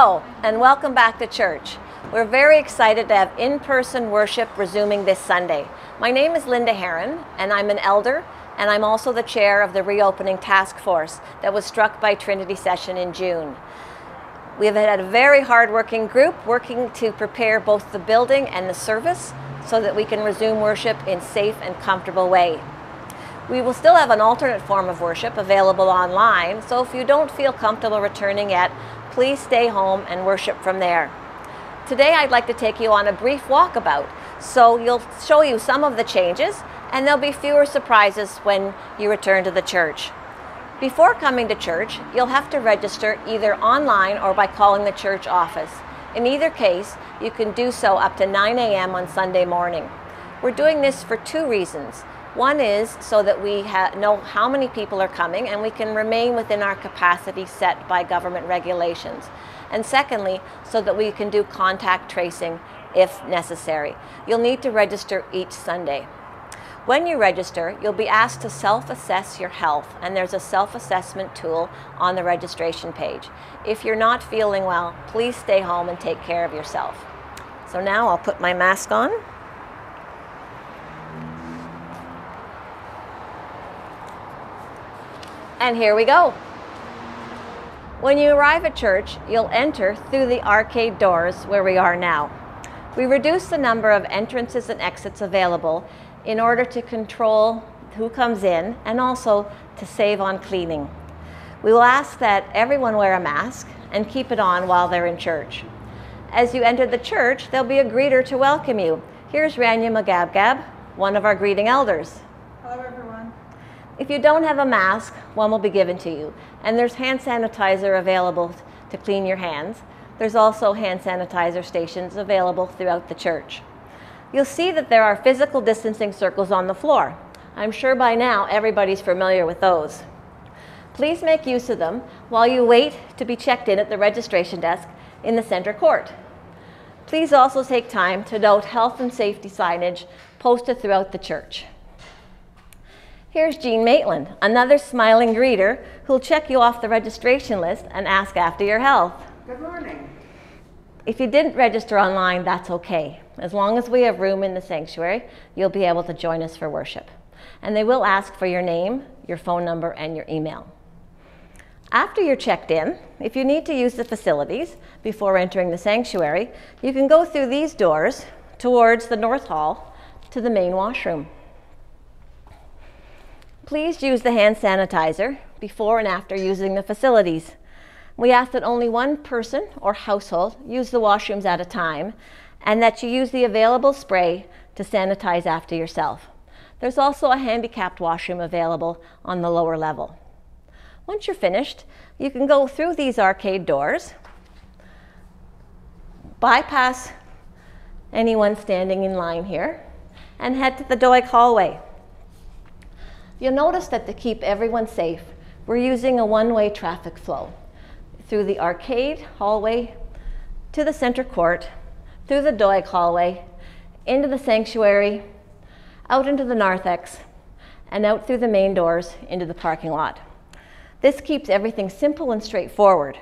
Hello, and welcome back to church. We're very excited to have in-person worship resuming this Sunday. My name is Linda Herron, and I'm an elder, and I'm also the chair of the reopening task force that was struck by Trinity Session in June. We've had a very hard-working group working to prepare both the building and the service so that we can resume worship in a safe and comfortable way. We will still have an alternate form of worship available online, so if you don't feel comfortable returning yet, please stay home and worship from there. Today I'd like to take you on a brief walkabout, so you'll show you some of the changes, and there'll be fewer surprises when you return to the church. Before coming to church, you'll have to register either online or by calling the church office. In either case, you can do so up to 9 a.m. on Sunday morning. We're doing this for two reasons. One is so that we know how many people are coming and we can remain within our capacity set by government regulations. And secondly, so that we can do contact tracing if necessary. You'll need to register each Sunday. When you register, you'll be asked to self-assess your health, and there's a self-assessment tool on the registration page. If you're not feeling well, please stay home and take care of yourself. So now I'll put my mask on. And here we go. When you arrive at church, you'll enter through the arcade doors where we are now. We reduced the number of entrances and exits available in order to control who comes in and also to save on cleaning. We will ask that everyone wear a mask and keep it on while they're in church. As you enter the church, there'll be a greeter to welcome you. Here's Rania Magabgab, one of our greeting elders. Hello, everyone. If you don't have a mask, one will be given to you. And there's hand sanitizer available to clean your hands. There's also hand sanitizer stations available throughout the church. You'll see that there are physical distancing circles on the floor. I'm sure by now everybody's familiar with those. Please make use of them while you wait to be checked in at the registration desk in the center court. Please also take time to note health and safety signage posted throughout the church. Here's Jean Maitland, another smiling greeter who'll check you off the registration list and ask after your health. Good morning. If you didn't register online, that's okay. As long as we have room in the sanctuary, you'll be able to join us for worship. And they will ask for your name, your phone number, and your email. After you're checked in, if you need to use the facilities before entering the sanctuary, you can go through these doors towards the North Hall to the main washroom. Please use the hand sanitizer before and after using the facilities. We ask that only one person or household use the washrooms at a time, and that you use the available spray to sanitize after yourself. There's also a handicapped washroom available on the lower level. Once you're finished, you can go through these arcade doors, bypass anyone standing in line here, and head to the Doig hallway. You'll notice that to keep everyone safe, we're using a one-way traffic flow through the arcade hallway to the center court, through the Doig hallway, into the sanctuary, out into the narthex, and out through the main doors into the parking lot. This keeps everything simple and straightforward.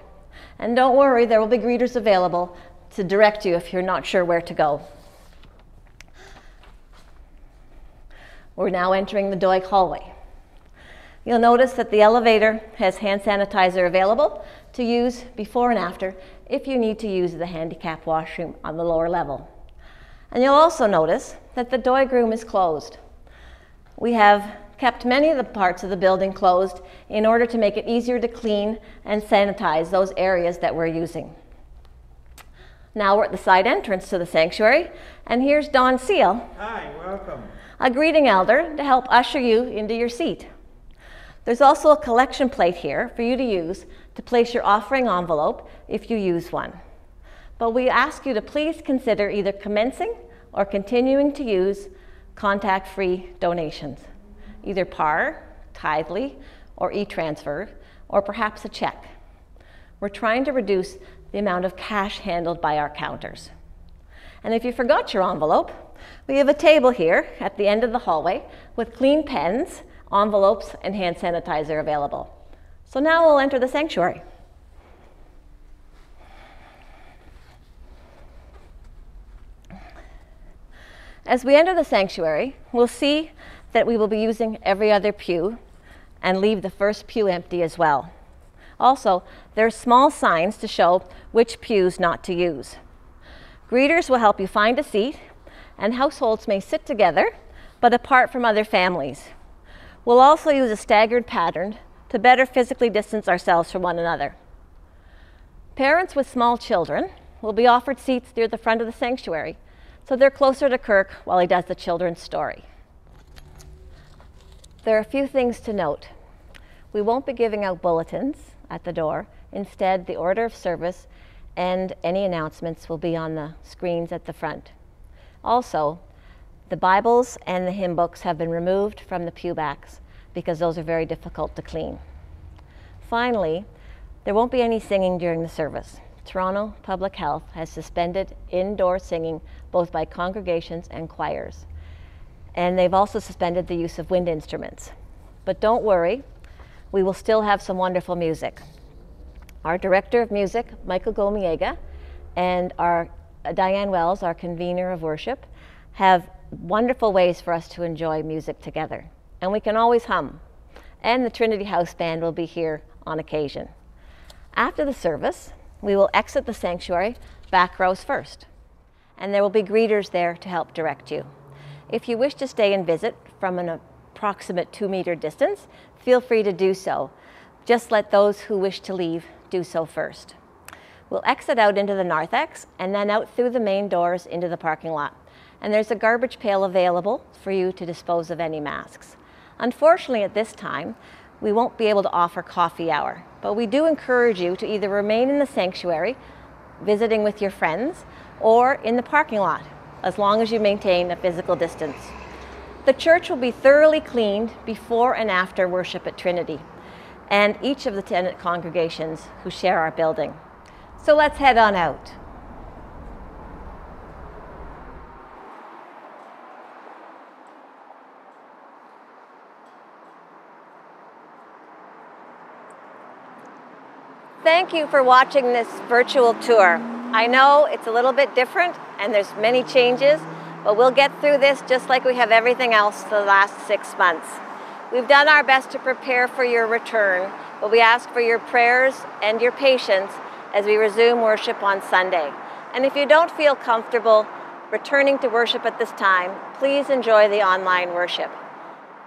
And don't worry, there will be greeters available to direct you if you're not sure where to go. We're now entering the Doig hallway. You'll notice that the elevator has hand sanitizer available to use before and after if you need to use the handicap washroom on the lower level. And you'll also notice that the Doig room is closed. We have kept many of the parts of the building closed in order to make it easier to clean and sanitize those areas that we're using. Now we're at the side entrance to the sanctuary, and here's Don Seal. Hi, welcome. A greeting elder to help usher you into your seat. There's also a collection plate here for you to use to place your offering envelope if you use one. But we ask you to please consider either commencing or continuing to use contact-free donations, either PAR, Tithely, or e-transfer, or perhaps a check. We're trying to reduce the amount of cash handled by our counters. And if you forgot your envelope, we have a table here at the end of the hallway with clean pens, envelopes, and hand sanitizer available. So now we'll enter the sanctuary. As we enter the sanctuary, we'll see that we will be using every other pew and leave the first pew empty as well. Also, there are small signs to show which pews not to use. Greeters will help you find a seat, and households may sit together, but apart from other families. We'll also use a staggered pattern to better physically distance ourselves from one another. Parents with small children will be offered seats near the front of the sanctuary, so they're closer to Kirk while he does the children's story. There are a few things to note. We won't be giving out bulletins at the door. Instead, the order of service and any announcements will be on the screens at the front. Also, the Bibles and the hymn books have been removed from the pew backs because those are very difficult to clean. Finally, there won't be any singing during the service. Toronto Public Health has suspended indoor singing both by congregations and choirs. And they've also suspended the use of wind instruments. But don't worry, we will still have some wonderful music. Our Director of Music, Michael Gomiega, and our Diane Wells, our convener of worship, have wonderful ways for us to enjoy music together. And we can always hum. And the Trinity House Band will be here on occasion. After the service, we will exit the sanctuary, backrows first. And there will be greeters there to help direct you. If you wish to stay and visit from an approximate 2-meter distance, feel free to do so. Just let those who wish to leave do so first. We'll exit out into the narthex and then out through the main doors into the parking lot. And there's a garbage pail available for you to dispose of any masks. Unfortunately, at this time, we won't be able to offer coffee hour, but we do encourage you to either remain in the sanctuary, visiting with your friends, or in the parking lot, as long as you maintain a physical distance. The church will be thoroughly cleaned before and after worship at Trinity, and each of the tenant congregations who share our building. So let's head on out. Thank you for watching this virtual tour. I know it's a little bit different and there's many changes, but we'll get through this just like we have everything else the last 6 months. We've done our best to prepare for your return, but we ask for your prayers and your patience as we resume worship on Sunday. And if you don't feel comfortable returning to worship at this time, please enjoy the online worship.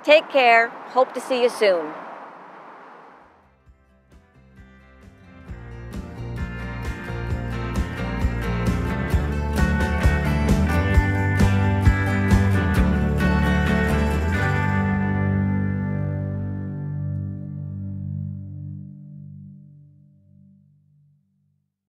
Take care. Hope to see you soon.